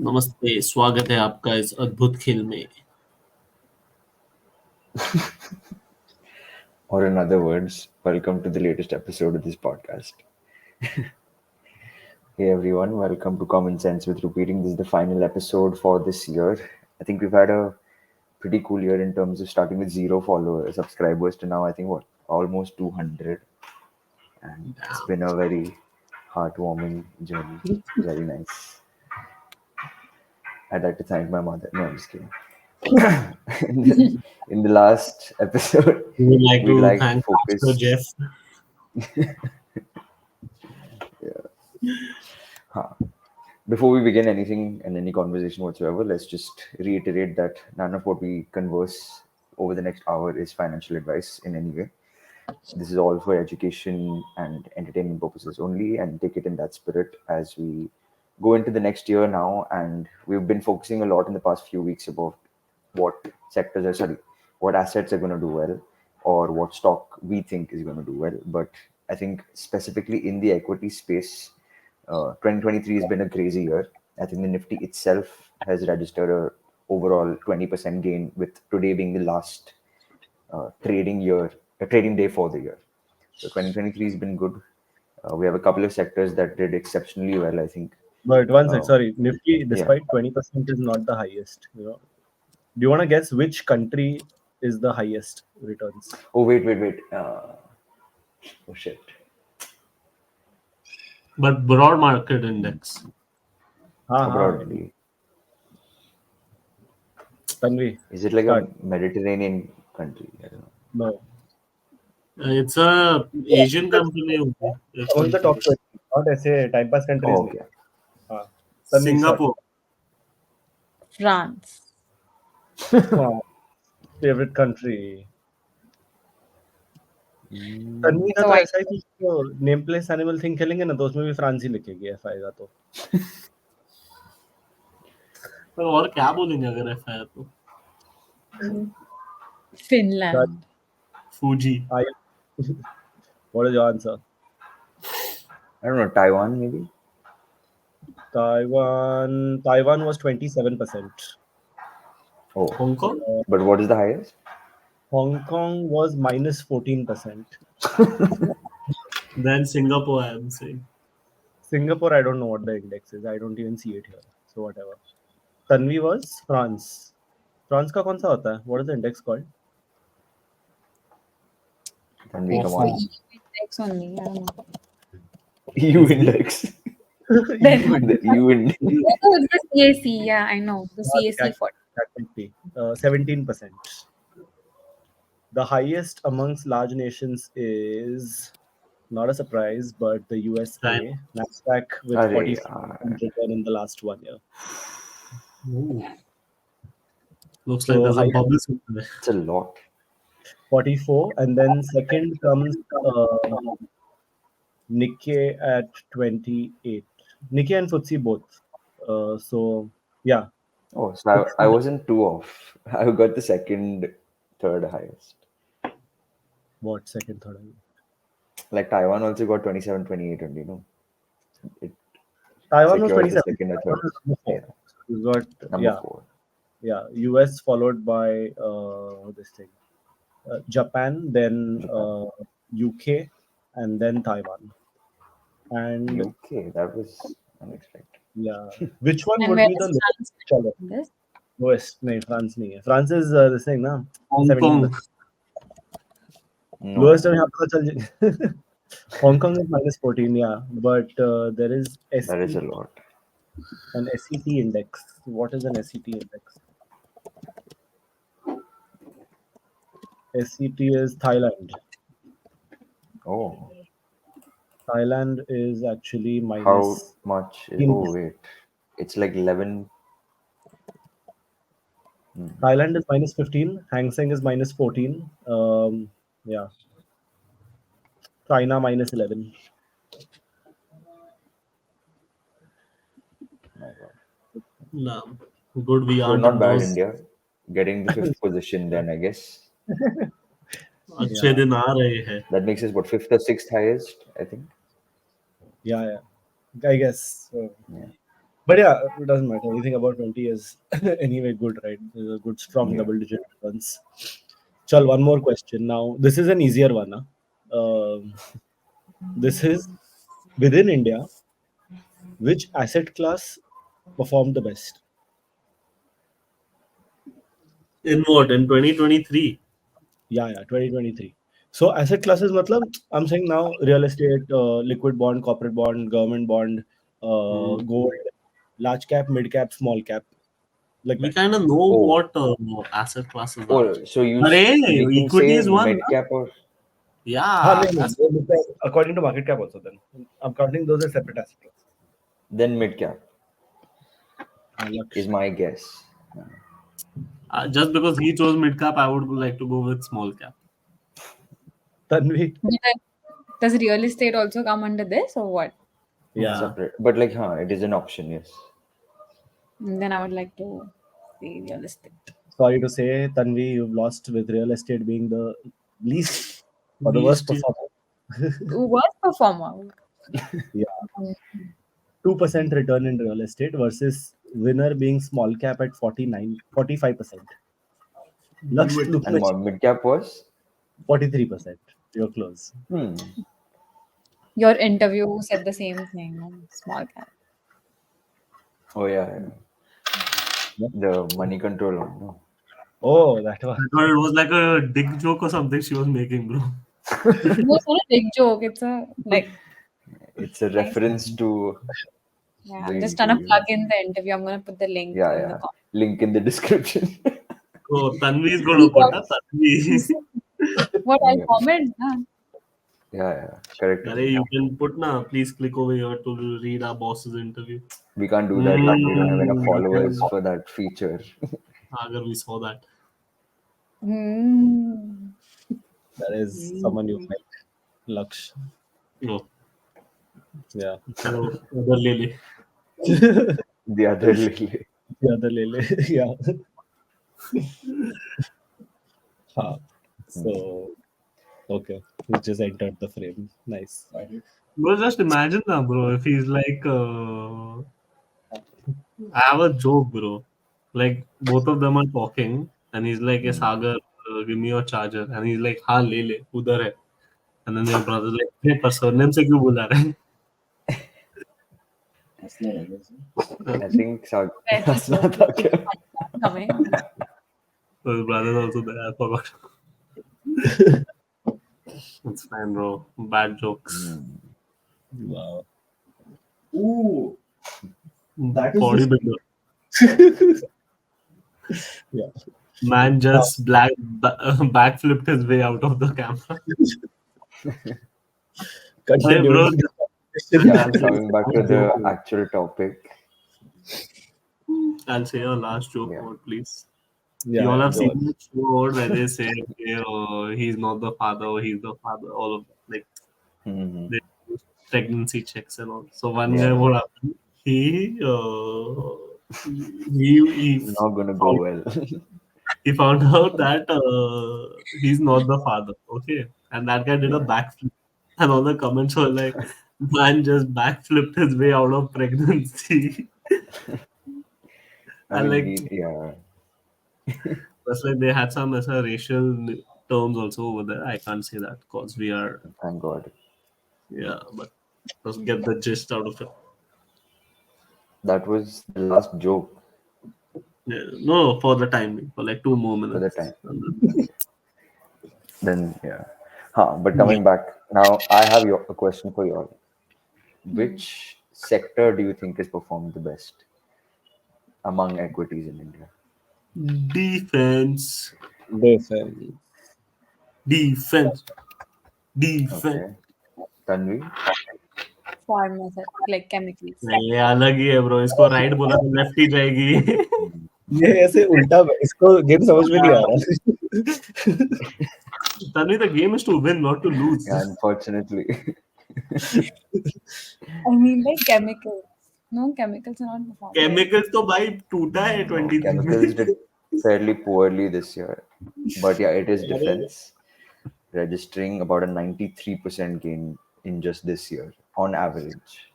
नमस्ते, स्वागत है आपका इस अद्भुत खेल में। Or in other words, welcome to the latest episode of this podcast. Hey everyone, welcome to Common Sense with Repeating. This is the final episode for this year. I think we've had a pretty cool year in terms of starting with 0 subscribers to now, I think, almost 200. And it's been a very heartwarming journey. Very nice. I'd like to thank my mother. No, I'm just kidding. in the last episode, We would like we'd to like to thank Pastor focus. Jeff. Before we begin anything and any conversation whatsoever, let's just reiterate that none of what we converse over the next hour is financial advice in any way. This is all for education and entertainment purposes only, and take it in that spirit as we go into the next year now. And we've been focusing a lot in the past few weeks about what assets are going to do well, or what stock we think is going to do well. But I think specifically in the equity space, 2023 has been a crazy year. I think the Nifty itself has registered a overall 20% gain, with today being the last trading day for the year. So 2023 has been good. We have a couple of sectors that did exceptionally well, I think. But one sec, Um, sorry, Nifty, despite 20%, is not the highest. Do you want to guess which country is the highest returns? Oh, wait. Oh, shit. But broad market index. Broadly. Tanvi, Is it like start. a Mediterranean country? I don't know. No. It's a Asian company. Among the top 20, not ऐसे time pass countries. Oh, okay. Tanvi, Singapore. France. start. Favorite country. Tanvi का तो ऐसा ही कुछ तो name place animal thing खेलेंगे ना, तो उसमें भी फ्रांस ही लिखेगी एफ आएगा तो। और क्या बोलेंगे अगर ऐसा है तो? Finland. Fuji. What is your answer? I don't know. Taiwan, maybe? Taiwan was 27%. Oh. Hong Kong? But what is the highest? Hong Kong was minus 14%. Then Singapore, I am saying. Singapore, I don't know what the index is. I don't even see it here. So whatever. Tanvi was France. France का कौन सा होता है? What is the index called? Tanvi, come on. Index only. I don't know. EU index. The EU index. Oh, it's the CAC. Yeah, I know. The CAC 40. 17%. The highest amongst large nations is not a surprise, but the USA. Nasdaq with 40% return in the last 1 year. Ooh. Looks like there's a bubble. It's a lot. 44, and then second comes Nikkei at 28. Nikkei and FTSE both. So yeah. Oh, so I wasn't too off. I got the third highest. What second, third? Like Taiwan also got 27, 28 only, no? Taiwan was secures the 27. second or third. Yeah. You got Number 4. Yeah, US followed by this thing, Japan, then UK, and then Taiwan. And UK, that was unexpected. Yeah, which one And would where be is the France in this? lowest? No, France nahi hai. France is this thing, na? Hong 17%. Kong. No. Lowest यहाँ पता चल जाए. Hong Kong is minus 14, yeah, but there is That is a lot. An SET index. What is an SET index? SET is Thailand. Oh. Thailand is actually minus. How much? Oh, wait. It's like 11. Thailand is minus 15. Hang Seng is minus 14. Yeah. China minus 11. No. Good, we So are not bad, India. Getting the 5th position then, I guess. अच्छे दिन आ रहे हैं. That makes us what, 5th or 6th highest, I think. Yeah. I guess. Yeah. But yeah, it doesn't matter. Anything about 20 is anyway good, right? There's a good, strong Yeah. double-digit returns. Chal, one more question. Now, this is an easier one. Huh? This is within India, which asset class performed the best? In what? In 2023? Yeah, 2023. So asset classes, matlab, I'm saying now real estate, liquid bond, corporate bond, government bond, gold, large cap, mid cap, small cap, like We that. kind of know Oh, what asset classes are. so But hey, we can equity say is one. mid cap or Haan, Yeah. nahi, nahi, वो mid cap, according to market cap also then. I'm counting those as separate asset classes. then mid cap Laksh. is my guess. Just because he chose mid cap, I would like to go with small cap. Tanvi. Does real estate also come under this or what? Yeah. Separate, but like, it is an option. Yes. Then I would like to say real estate. Sorry to say, Tanvi, you've lost with real estate being the least or the worst Least, performer. Worst performer. Yeah. 2% return in real estate versus winner being small cap at 45%. Laksh, do it. look, And what mid cap was? 43%. You're close. Your interview said the same thing. Small cap. Oh yeah. The money control one. No. Oh, that I one. thought it was like a dick joke or something she was making, bro. No, it's not a big joke. It's a It's a reference to yeah. the I'm just trying to interview. plug in the interview. I'm gonna put the link in the Yeah. comment. Link in the description. Oh, Tanvi is going to put up Tanvi. What I'll Yeah. comment? Huh? Correct. Arey, you can put na. Please click over here to read our boss's interview. We can't do that. We don't have enough You followers can- for that feature. Agar we saw that. Hmm. That is someone you like. Laksh. No. Yeah. Hello, other Lily. The other lily. The other Lele. Yeah. Ha. So, okay. He just entered the frame. Nice. Bro, just imagine na, bro. If he's like, I have a joke, bro. Like both of them are talking, and he's like, "Hey, Sagar, give me your charger." And he's like, "हाँ ले ले, उधर है." And then your brother's like, "Hey, पर surname से क्यों बुला रहे हैं?" I think That's Hasna Thakur. coming. So his brother's also there. I forgot. It's fine, bro. Bad jokes. Wow. Ooh, that is Bodybuilder. Yeah. Man just backflipped his way out of the camera. Hey, Continue. bro. Yeah, coming back to the actual topic. I'll say your last joke, Yeah. out, please. Yeah, You all have go seen on. the show out where they say, okay, he's not the father, or he's the father, all of that. Like, Mhm. they do pregnancy checks and all. So one Yeah. guy, what happened? He Not gonna go well. he found out that he's not the father. Okay, and that guy did a Yeah. backflip, and all the comments were like, "Man just backflipped his way out of pregnancy." I And mean, like, yeah. that's like they had some racial terms also over there. I can't say that because we are, Thank God. yeah, but just get the gist out of it. That was the last joke Yeah, no, for the time being, for like 2 more for the minutes. time. Then yeah. But coming back now, I have a question for you all. Which sector do you think has performed the best among equities in India? Defense, Defense. defense, defense. Okay. Tanvi? Pharma, like chemicals. नहीं ये अलग ही है bro इसको right बोला तो left ही जाएगी ये ऐसे उल्टा इसको गेम समझ में नहीं आ रहा. Tanvi, the game is to win, not to lose. Yeah, unfortunately. I mean, like chemicals. No, chemicals are not performing. Chemicals तो भाई टूटा है No, 23 chemicals में. did fairly poorly this year. But yeah, it is defense, registering about a 93% gain in just this year on average.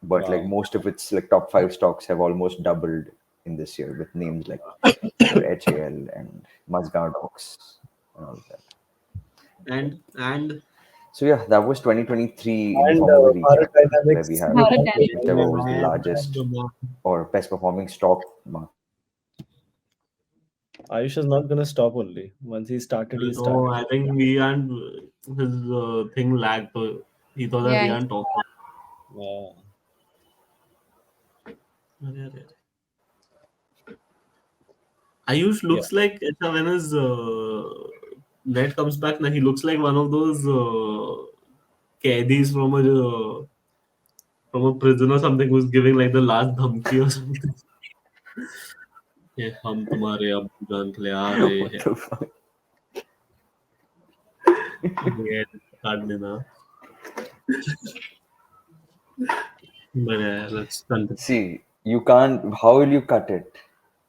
but like Wow. most of its like top 5 stocks have almost doubled in this year with names like HAL and Mazda Docs and all of that. And So yeah, that was 2023 in the And form of a Bharat recap, where we Dynamics, have you Bharat think Dynamics. will whichever was the and largest or best performing stock market. Ayush is not gonna stop only. Once he started, he no, started. I think we aren't his thing lagged. So he thought that we Yeah. aren't talking. Wow. अरे, अरे, अरे. Ayush Yeah. looks like when his net comes back. Now he looks like one of those Kedis from a prison or something who's giving like the last dhamki or something. ये हम तुम्हारे अब जान के लिए आ रहे What हैं the fuck? ये काट देना but yeah, let's continue. See, you can't. How will you cut it?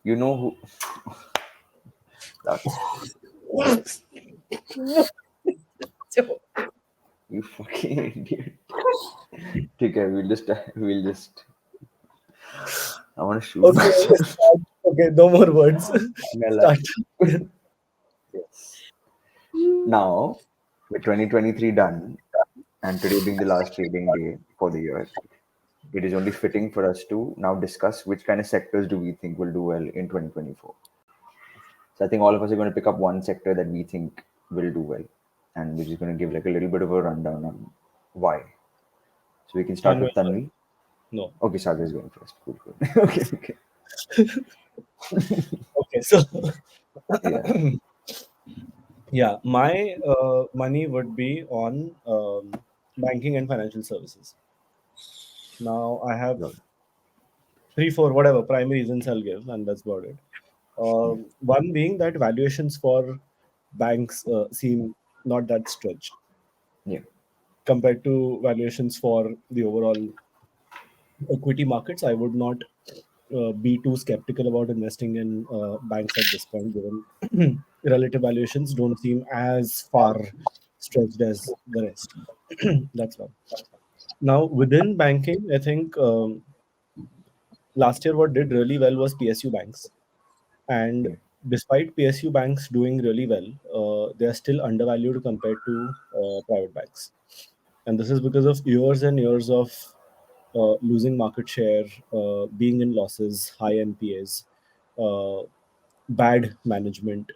You know who? That's you fucking idiot. Okay, we'll just. I want to shoot Okay, myself. start. Okay, no more words. Mela. Start. Yes. Now, with 2023 done, and today being the last trading day for the year, it is only fitting for us to now discuss which kind of sectors do we think will do well in 2024. So I think all of us are going to pick up one sector that we think will do well, and we're just going to give like a little bit of a rundown on why. So we can start with Unveil. Tanvi. No. Okay, Sagar is going first. Cool, cool. Okay, okay. Okay, so Yeah. yeah, my money would be on banking and financial services. Now I have Good. 3, 4, whatever primary reasons I'll give, and that's about it. One being that valuations for banks seem not that stretched Yeah. compared to valuations for the overall equity markets. I would not be too skeptical about investing in banks at this point, given relative valuations don't seem as far stretched as the rest. That's one. Now, within banking, I think last year what did really well was PSU banks. And Yeah. despite PSU banks doing really well, they are still undervalued compared to private banks. And this is because of years and years of losing market share, being in losses, high NPAs, uh, bad management,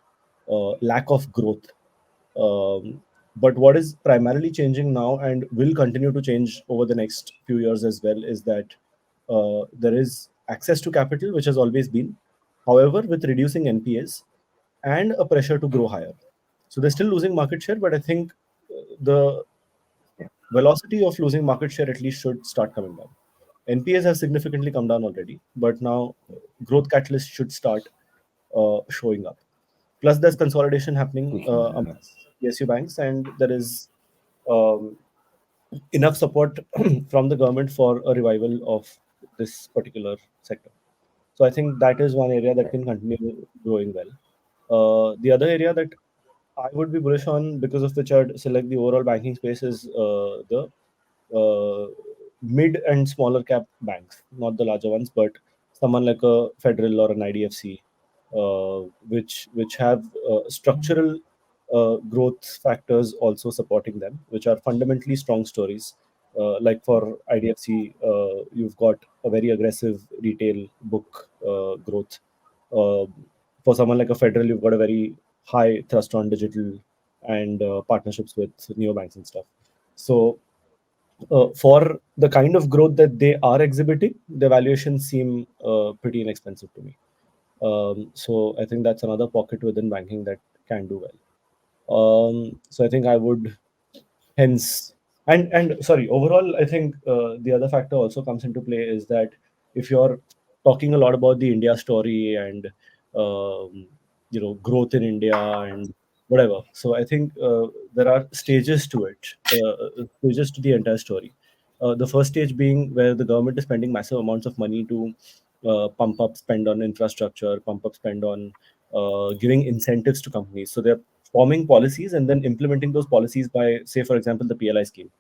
lack of growth. But what is primarily changing now and will continue to change over the next few years as well is that there is access to capital, which has always been. However, with reducing NPAs and a pressure to grow higher. So they're still losing market share, but I think the Yeah. velocity of losing market share at least should start coming down. NPAs have significantly come down already, but now growth catalysts should start showing up. Plus, there's consolidation happening Kicking in, yeah. amongst PSU banks, and there is um, enough support from the government for a revival of this particular sector. So I think that is one area that Right. can continue growing well. The other area that I would be bullish on, because of which I'd select the overall banking space, is the uh, mid and smaller cap banks, not the larger ones, but someone like a Federal or an IDFC, which have structural growth factors also supporting them, which are fundamentally strong stories. Like for IDFC, you've got a very aggressive retail book growth. Uh, for someone like a Federal, you've got a very high thrust on digital and partnerships with neobanks and stuff. So for the kind of growth that they are exhibiting, the valuations seem pretty inexpensive to me. So I think that's another pocket within banking that can do well. So I think I would hence and sorry, overall I think the other factor also comes into play is that if you're talking a lot about the India story and um, growth in India and whatever, so I think there are stages to it, stages to the entire story. The first stage being where the government is spending massive amounts of money to pump up spend on infrastructure, pump up spend on giving incentives to companies, so they're forming policies and then implementing those policies by, say, for example, the PLI scheme.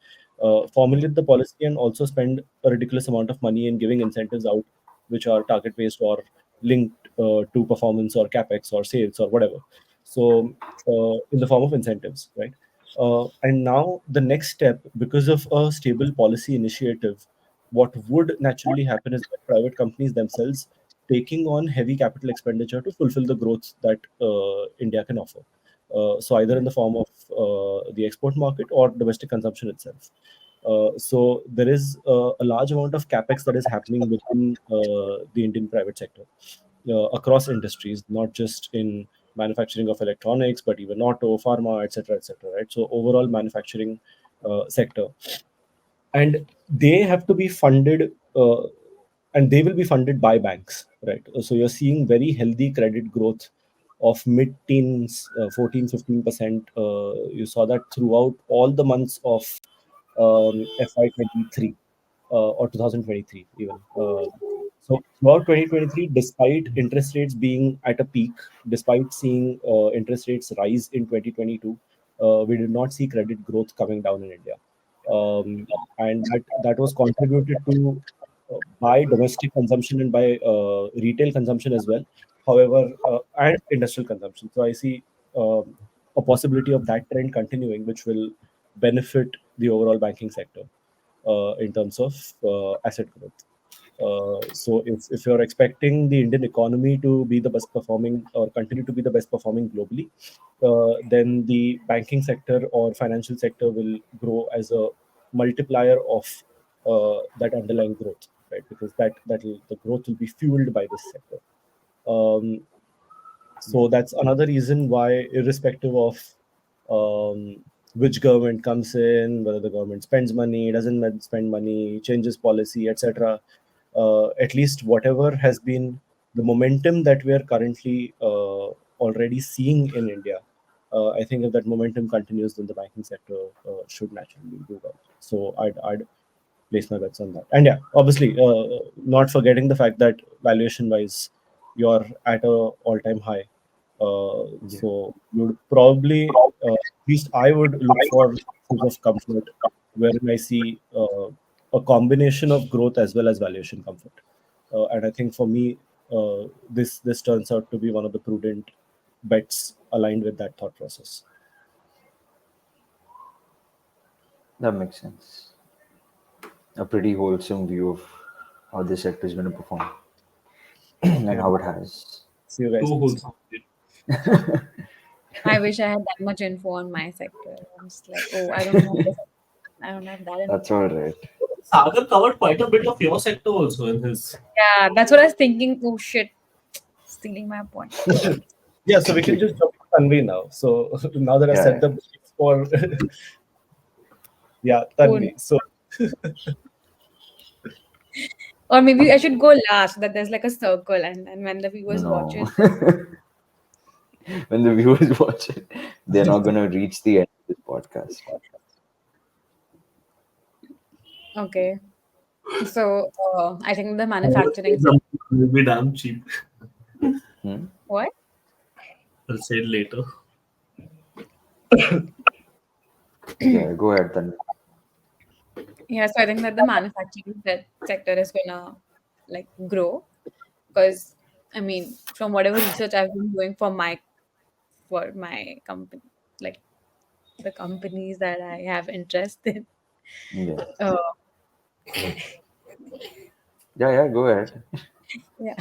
formulate the policy and also spend a ridiculous amount of money in giving incentives out, which are target based or linked to performance or capex or sales or whatever. So, in the form of incentives, right? And now the next step, because of a stable policy initiative, what would naturally happen is that private companies themselves taking on heavy capital expenditure to fulfill the growth that India can offer. So either in the form of the export market or domestic consumption itself. So there is a large amount of capex that is happening within the Indian private sector across industries, not just in manufacturing of electronics, but even auto, pharma, etc., etc. Right. So overall manufacturing sector, and they have to be funded, and they will be funded by banks, right? So you're seeing very healthy credit growth of mid-teens, 14, 15%. You saw that throughout all the months of FY23 or 2023 even. So throughout 2023, despite interest rates being at a peak, despite seeing interest rates rise in 2022, we did not see credit growth coming down in India. And that was contributed to by domestic consumption and by retail consumption as well. However, and industrial consumption. So I see a possibility of that trend continuing, which will benefit the overall banking sector in terms of asset growth. So if you're expecting the Indian economy to be the best performing or continue to be the best performing globally, then the banking sector or financial sector will grow as a multiplier of that underlying growth, right? Because the growth will be fueled by this sector. Um, so that's another reason why, irrespective of which government comes in, whether the government spends money, doesn't spend money, changes policy, etc., at least whatever has been the momentum that we are currently already seeing in India, I think if that momentum continues, then the banking sector should naturally do well. So I'd place my bets on that. And yeah, obviously, not forgetting the fact that valuation wise, you're at a all-time high. Yeah. So you'd probably, at least I would look for source of comfort wherein I see a combination of growth as well as valuation comfort. And I think for me, this turns out to be one of the prudent bets aligned with that thought process. That makes sense. A pretty wholesome view of how this sector is going to perform and Okay, how it has. see you guys. Too wholesome. I wish I had that much info on my sector. I'm just like, oh, I don't have this. I don't have that That's info. all right. Sagar covered quite a bit of your sector also in his. Yeah, that's what I was thinking. Oh shit, stealing my point. Yeah, so we can just jump to Tanvi now. So now that I've Yeah. set the base for yeah, Oh, Tanvi. So or maybe I should go last, so that there's like a circle, and when the viewers watch No. it, When the viewers watch it, they're not going to reach the end of this podcast. okay. So I think the I would manufacturing. say something will be damn cheap. Hmm? What? I'll say it later. Yeah, go ahead then. Yeah, so I think that the manufacturing sector is gonna like grow because I mean, from whatever research I've been doing for my company, like the companies that I have interest in. Yeah. Uh, Yeah, go ahead. yeah.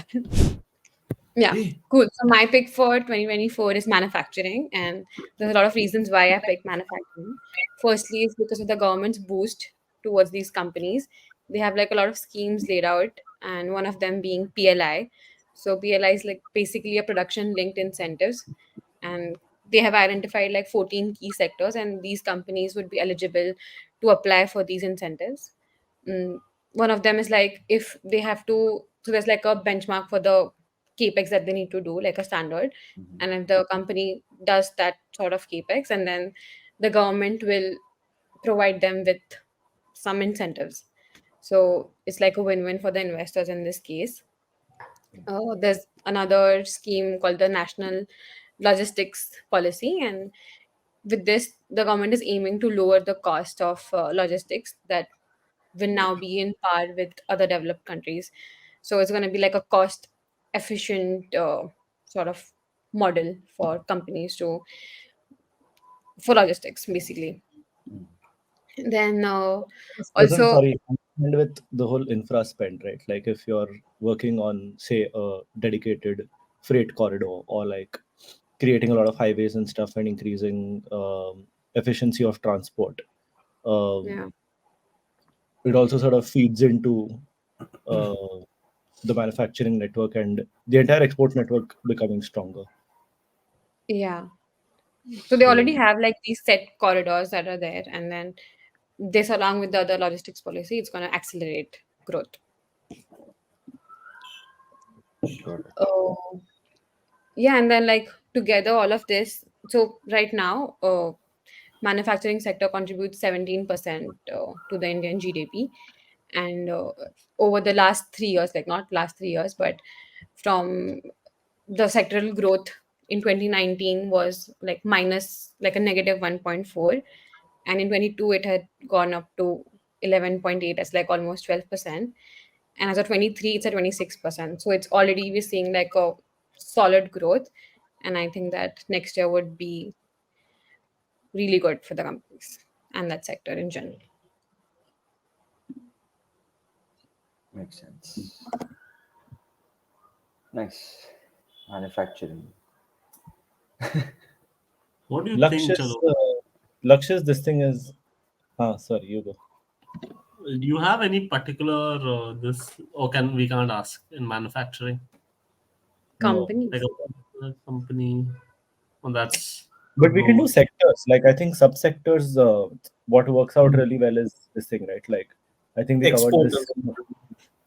Yeah, cool. So my pick for 2024 is manufacturing, and there's a lot of reasons why I picked manufacturing. Firstly, is because of the government's boost towards these companies. They have like a lot of schemes laid out, and one of them being PLI. So PLI is like basically a production linked incentives, and they have identified like 14 key sectors, and these companies would be eligible to apply for these incentives. Mm, one of them is like if they have to, so there's like a benchmark for the capex that they need to do, like a standard. Mhm. And if the company does that sort of capex, and then the government will provide them with some incentives. So it's like a win-win for the investors in this case. There's another scheme called the National Logistics Policy, and with this, the government is aiming to lower the cost of logistics that will now be in par with other developed countries. So it's going to be like a cost efficient sort of model for companies to for logistics basically. Then Doesn't, also sorry, end with the whole infra spend, right? Like if you're working on, say, a dedicated freight corridor, or like creating a lot of highways and stuff and increasing efficiency of transport, yeah, um, it also sort of feeds into uh, the manufacturing network and the entire export network becoming stronger. yeah. So they already So have like these set corridors that are there, and then this along with the other logistics policy, it's going to accelerate growth. Got it. Oh, yeah, and then like together all of this. So right now, manufacturing sector contributes 17% to the Indian GDP, and over the last 3 years, like not last 3 years, but from the sectoral growth in 2019 was like minus like a negative 1.4, and in 22 it had gone up to 11.8, as like almost 12%, and as of 23 it's at 26%. So it's already we're seeing like a solid growth, and I think that next year would be really good for the companies and that sector in general. Makes sense. Nice. Manufacturing. What do you think, Lakshya's, Chalo? Lakshya's this thing is, sorry, you go. Do you have any particular this, or can we can't ask in manufacturing, No. like Companies. a particular company? Well, that's But we can do no. sectors. Like I think subsectors. What works out really well is this thing, right? Like I think we covered Export. this in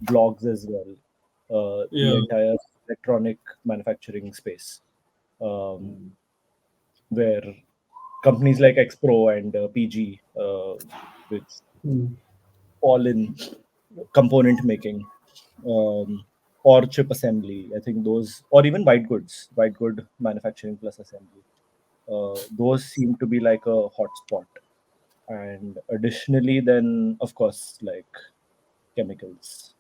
blogs as well. Yeah. The entire electronic manufacturing space, um, Mm. where companies like Expro and PG, which Hmm. fall in component making, or chip assembly. I think those, or even white good manufacturing plus assembly. Those seem to be like a hotspot. And additionally, then of course, like chemicals,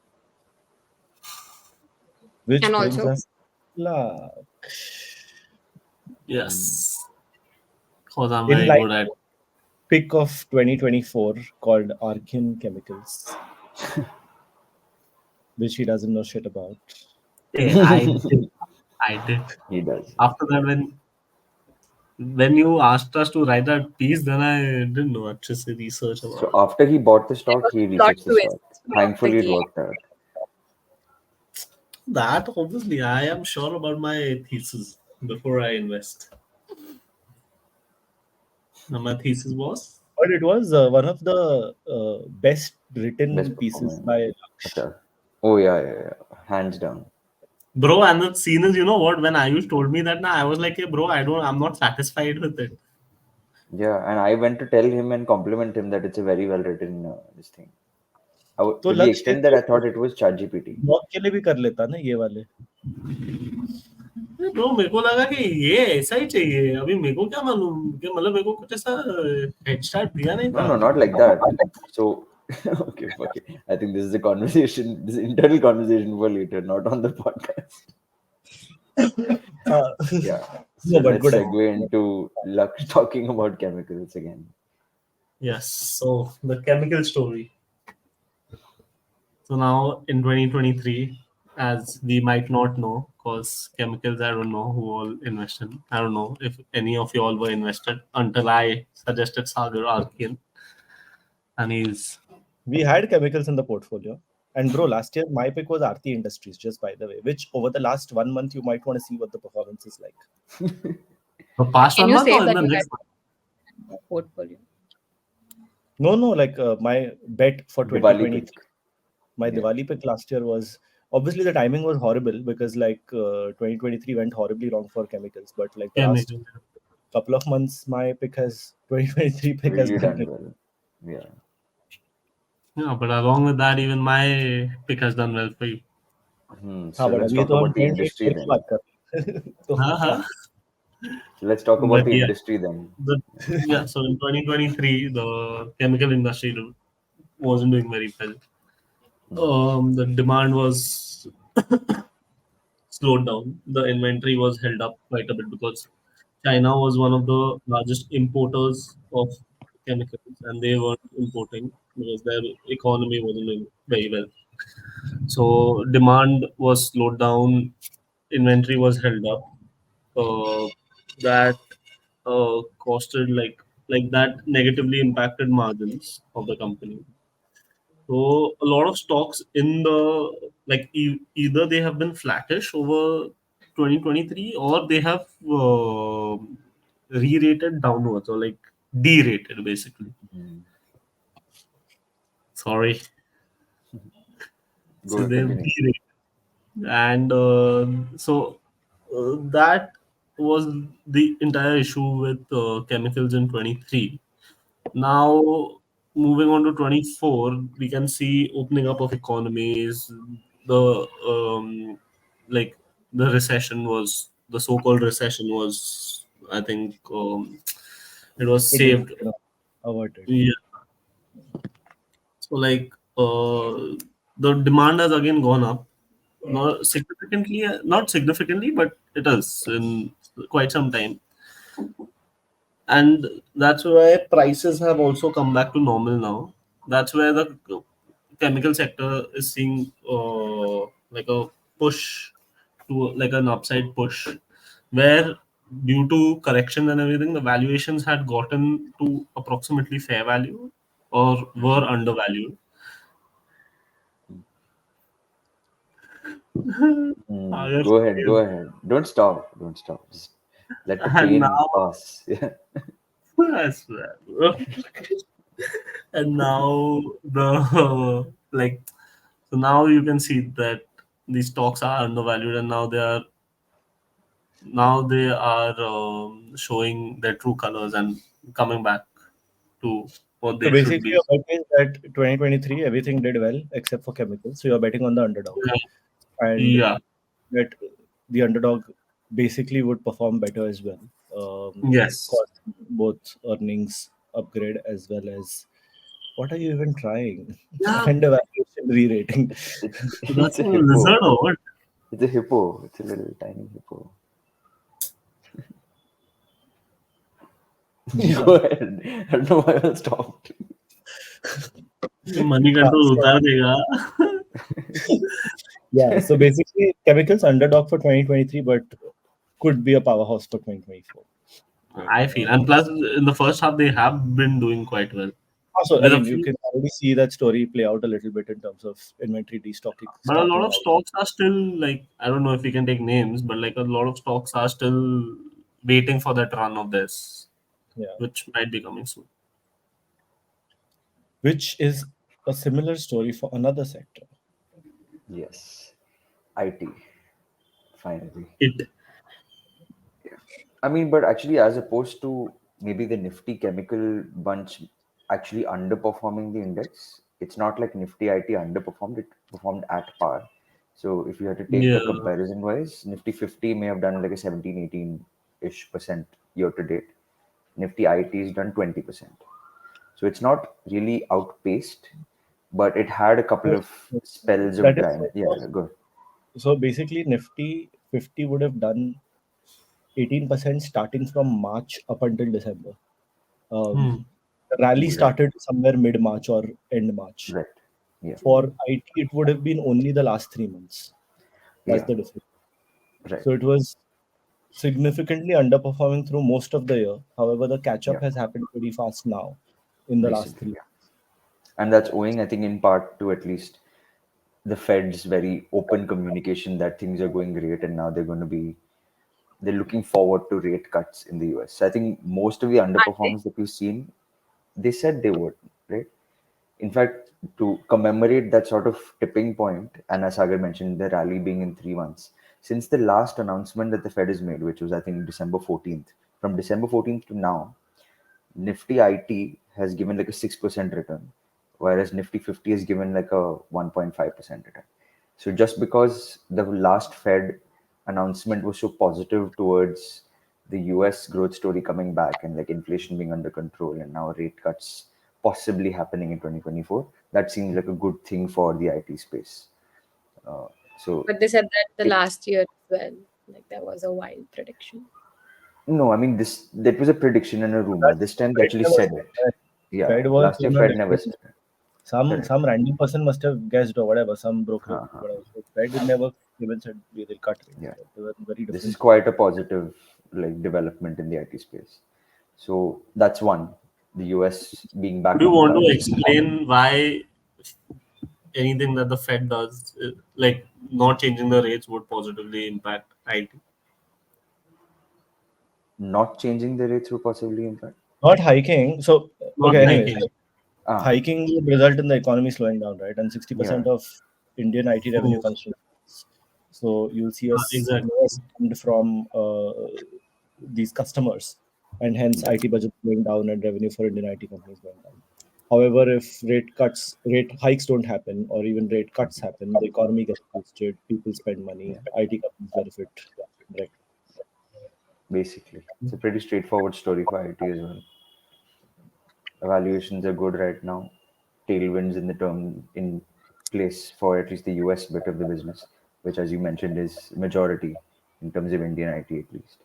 And which brings also us luck. Yes, because I'm In very line good at. pick of 2024 called Arkin Chemicals, which he doesn't know shit about. I did. I did. He does. After that, when you asked us to write that piece, then I didn't know actually research So about it. after he bought the there stock, was he a plot researched the twist stock. from the Thankfully, it game. worked out. That obviously, I am sure about my thesis before I invest. And my thesis was But it was one of the best written Best pieces performing. by Laksh. Okay. Oh yeah. Hands down. bro, and the scene is, you know what? When Ayush told me that, now I was like, hey, bro, I'm not satisfied with it. Yeah, and I went to tell him and compliment him that it's a very well written this thing. तो To the लक्ष्य extent that I thought it was ChatGPT. Blog के लिए भी कर लेता ना ये वाले. ब्रो मेरे को लगा कि ये ऐसा ही चाहिए. अभी मेरे को क्या मालूम कि मतलब मेरे को कुछ ऐसा हेड स्टार्ट दिया नहीं था. No, not like that. So, okay. I think this is a conversation, this internal conversation for later, not on the podcast. Yeah. So No, but let's good segue idea. into Lux talking about chemicals again. Yes, so the chemical story. So now in 2023, as we might not know, because chemicals, I don't know who all invested. I don't know if any of you all were invested until I suggested Sagar Arkin, and he's We had chemicals in the portfolio. And bro, last year my pick was Aarti Industries, just by the way, which over the last 1 month you might want to see what the performance is like. the past Can 1 you month say or in that the you next had a portfolio? No, like my bet for Diwali 2023, pick. my Yeah. Diwali pick last year was, obviously the timing was horrible because like 2023 went horribly wrong for chemicals. But like the last chemical. couple of months, my pick has 2023 pick has Really done done it. well. Yeah. Yeah, but along with that, even my pick has done well for you. So हाँ, but let's अभी talk तो हम about the industry 2024 की then. बात कर रहे हैं. तो हाँ क्या? हाँ So let's talk about But the yeah, industry then. the yeah. So in 2023, the chemical industry wasn't doing very well. The demand was slowed down. The inventory was held up quite a bit because China was one of the largest importers of chemicals, and they weren't importing because their economy wasn't doing very well. So demand was slowed down, inventory was held up. That costed like that negatively impacted margins of the company. So a lot of stocks in the either they have been flattish over 2023 or they have re-rated downwards or like derated basically. Mm. Sorry, Go so ahead, they've continue. derated, and that was the entire issue with chemicals in 23. Now, moving on to 24, we can see opening up of economies. The like the recession was the so-called recession was, I think, it was It did saved. averted. Yeah. So the demand has again gone up, not significantly, but it is in quite some time, and that's why prices have also come back to normal now. That's where the chemical sector is seeing like a push to like an upside push, where due to correction and everything, the valuations had gotten to approximately fair value or were undervalued. Agar- Go ahead, go ahead. Don't stop. Don't stop. Just let the and pain now, pass. Yeah. I swear, bro. And now the like so now you can see that these stocks are undervalued, and now they are showing their true colors and coming back to what So they should basically, be. your bet is that 2023 everything did well except for chemicals. So you're betting on the underdog, and Yeah. that the underdog basically would perform better as well. Yes. Cause both earnings upgrade as well as what are you even trying? Yeah. And evaluation re-rating. So that's It's a a lizard hippo. or what? It's a hippo. It's a little tiny hippo. Yeah. Go ahead. I don't know why I stopped. Money control So, उतार देगा. yeah. So basically, chemicals underdog for 2023, but could be a powerhouse for 2024. I feel, and plus in the first half they have been doing quite well Also, I with a mean, you few, can already see that story play out a little bit in terms of inventory destocking but a lot starting of out. stocks are still like I don't know if we can take names, but like a lot of stocks are still waiting for that run of this, Yeah. which might be coming soon. Which is a similar story for another sector. Yes. IT. Finally. It I mean, but actually, as opposed to maybe the Nifty chemical bunch actually underperforming the index, it's not like Nifty IT underperformed, it performed at par. So if you had to take yeah a comparison wise, Nifty 50 may have done like a 17, 18-ish percent year to date. Nifty IT has done 20%. So it's not really outpaced, but it had a couple of spells of That is grind. Yeah, good. so basically Nifty 50 would have done 18% starting from March up until December. hmm. The rally Right, started somewhere mid March or end March. right. Yeah, For IT, it would have been only the last 3 months. That's yeah, the difference. right. So it was significantly underperforming through most of the year. However, the catch up Yeah, has happened pretty fast now in the last recently, 3 yeah. And that's owing, I think, in part to at least the Fed's very open communication that things are going great and now they're looking forward to rate cuts in the US. So I think most of the I think. underperformance that we've seen, they said they would, right? In fact, to commemorate that sort of tipping point, and as Sagar mentioned, the rally being in 3 months, since the last announcement that the Fed has made, which was I think December 14th, from December 14th to now, Nifty IT has given like a 6% return, whereas Nifty 50 has given like a 1.5% return. So just because the last Fed announcement was so positive towards the US growth story coming back and like inflation being under control and now rate cuts possibly happening in 2024, that seems like a good thing for the IT space. Uh, so But they said that the it, last year as well. Like that was a wild prediction. no, I mean this that was a prediction and a rumor. That's This time they Fed actually never said said it. that. Yeah, Fed was, last year Fed never said it. Correct. some random person must have guessed or whatever, some broker, Uh-huh. whatever. So Fed never even said we will cut rates. Yeah, Right? They were very this is different. quite a positive like development in the IT space. So that's one. The US being Would back you on the want to cards. explain why anything that the Fed does, like not changing the rates, would positively impact IT? Not changing the rates would possibly impact. Not hiking. So Not okay, anyways, hiking. Ah, hiking would result in the economy slowing down, right? And yeah, 60% of Indian IT revenue Oh, comes from US. So you'll see a exactly. lower spend from these customers, and hence yeah, IT budget going down and revenue for Indian IT companies going down. However, if rate hikes don't happen, or even rate cuts happen, the economy gets boosted, people spend money, yeah. IT companies benefit. Right. Basically, it's a pretty straightforward story for IT as well. Evaluations are good right now. Tailwinds in the term in place for at least the US bit of the business, which, as you mentioned, is majority in terms of Indian IT at least.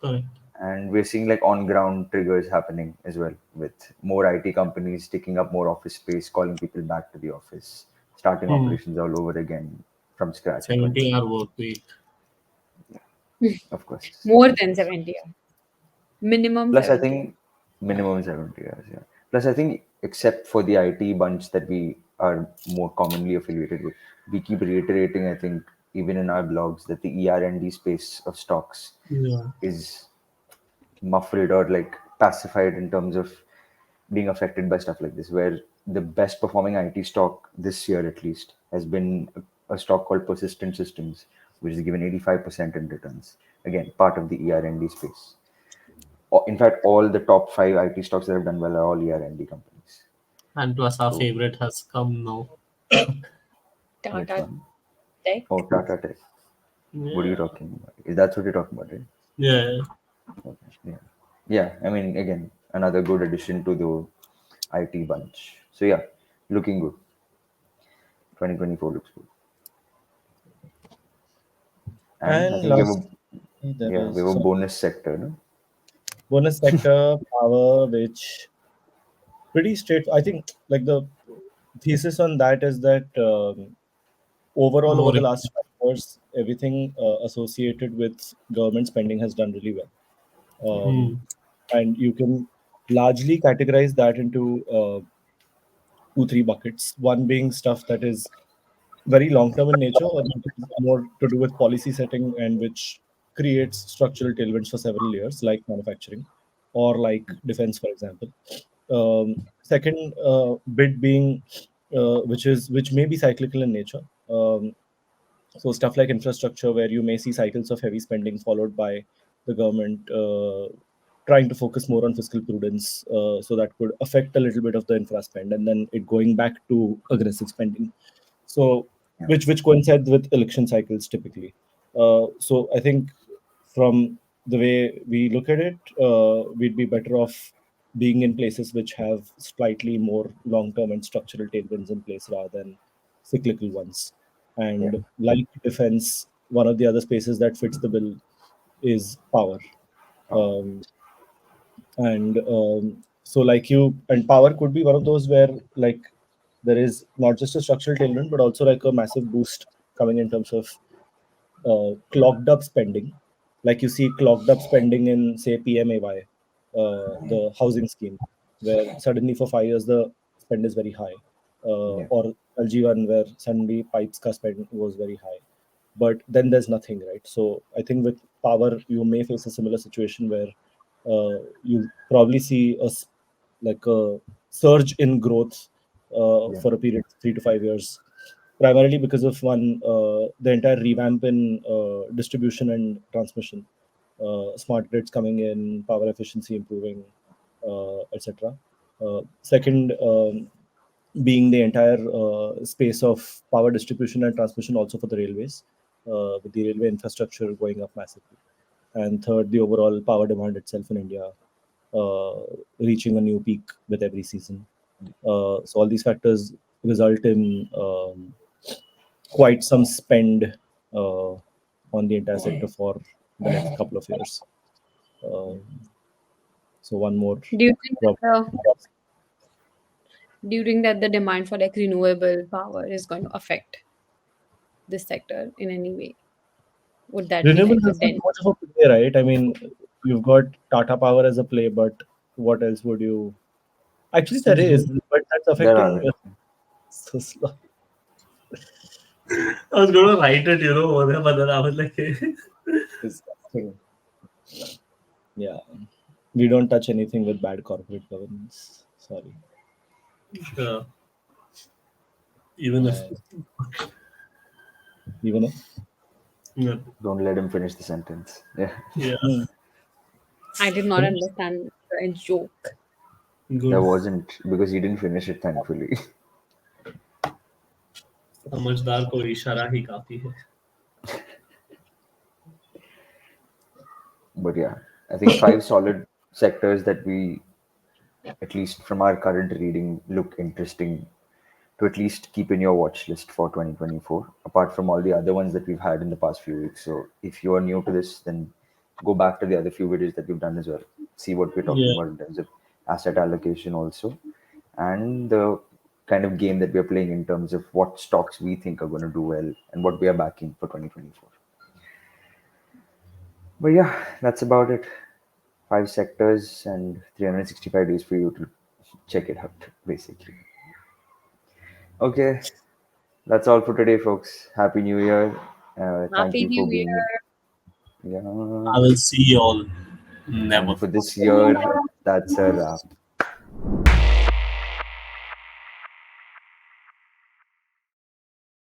Correct. And we're seeing like on ground triggers happening as well, with more IT companies taking up more office space, calling people back to the office, starting Hmm. operations all over again from scratch in 70-hour 2024. work week. Of course, More of than course. 70 hours. Minimum Plus, I 70 hours. think minimum 70 hours. Yeah. Plus, I think except for the IT bunch that we are more commonly affiliated with, we keep reiterating. I think even in our blogs that the ER&D space of stocks Yeah. is muffled or like pacified in terms of being affected by stuff like this. Where the best performing IT stock this year, at least, has been a stock called Persistent Systems, which is given 85% in returns. Again, part of the ER&D space. In fact, all the top five IT stocks that have done well are all ER&D companies. And plus, our So, favorite has come now. which Tata one? Tech. Oh, Tata Tech. What are you Yeah. talking about? Is that what you're talking about, right? Yeah. Okay. Yeah. Yeah. I mean, again, another good addition to the IT bunch. So, yeah, looking good. 2024 looks good. And I And think last, there we is have a bonus sector, no? bonus sector power, which pretty straight. I think like the thesis on that is that overall over More. the last 5 years, everything associated with government spending has done really well, Hmm. and you can largely categorize that into 2 3 buckets. One being stuff that is very long term in nature, or that is more to do with policy setting and which creates structural tailwinds for several years, like manufacturing or like defense, for example. Second bit being which may be cyclical in nature. So stuff like infrastructure, where you may see cycles of heavy spending followed by the government trying to focus more on fiscal prudence, so that could affect a little bit of the infra spend, and then it going back to aggressive spending. So Yeah. which coincides with election cycles typically. So I think from the way we look at it, we'd be better off being in places which have slightly more long-term and structural tailwinds in place rather than cyclical ones. Yeah. And like defense, one of the other spaces that fits the bill is power. Oh, Um, and so like you and power could be one of those where like there is not just a structural tailwind but also like a massive boost coming in terms of clogged up spending, like you see clogged up spending in say PMAY, the housing scheme, where suddenly for 5 years the spend is very high, yeah. or LG1 where suddenly pipes ka spend was very high, but then there's nothing, right? So I think with power you may face a similar situation where you probably see like a surge in growth Yeah. for a period of 3 to 5 years, primarily because of one the entire revamp in distribution and transmission, smart grids coming in, power efficiency improving, etc. Second, being the entire space of power distribution and transmission also for the railways, with the railway infrastructure going up massively. and third, the overall power demand itself in India reaching a new peak with every season. So all these factors result in quite some spend on the entire sector for the next couple of years. Um, so one more Do you think problem. that do you think that the demand for like renewable power is going to affect this sector in any way? Would that be Renewable like a has not dent? much of a play, right? I mean, you've got Tata Power as a play, but what else would you? Actually, there is, but that's There are. affecting so slow. I was going to write it, over there, but then I was like, Disgusting. Yeah, we don't touch anything with bad corporate governance. Sorry. uh, even if, Even if yeah, Don't let him finish the sentence. Yeah. yeah, I did not understand the joke. There good. wasn't, because he didn't finish it, thankfully. समझदार को इशारा ही काफी है. But yeah, I think 5 solid sectors that we, at least from our current reading, look interesting to at least keep in your watch list for 2024, apart from all the other ones that we've had in the past few weeks. So if you are new to this, then go back to the other few videos that we've done as well. See what we're talking Yeah, about in terms of asset allocation also, and the kind of game that we're playing in terms of what stocks we think are going to do well and what we are backing for 2024. But yeah, that's about it. 5 sectors and 365 days for you to check it out, basically. Okay, that's all for today, folks. Happy New Year. Thank Happy you for New being Year. yeah. I will see you all. Never. And for this year, that's a wrap.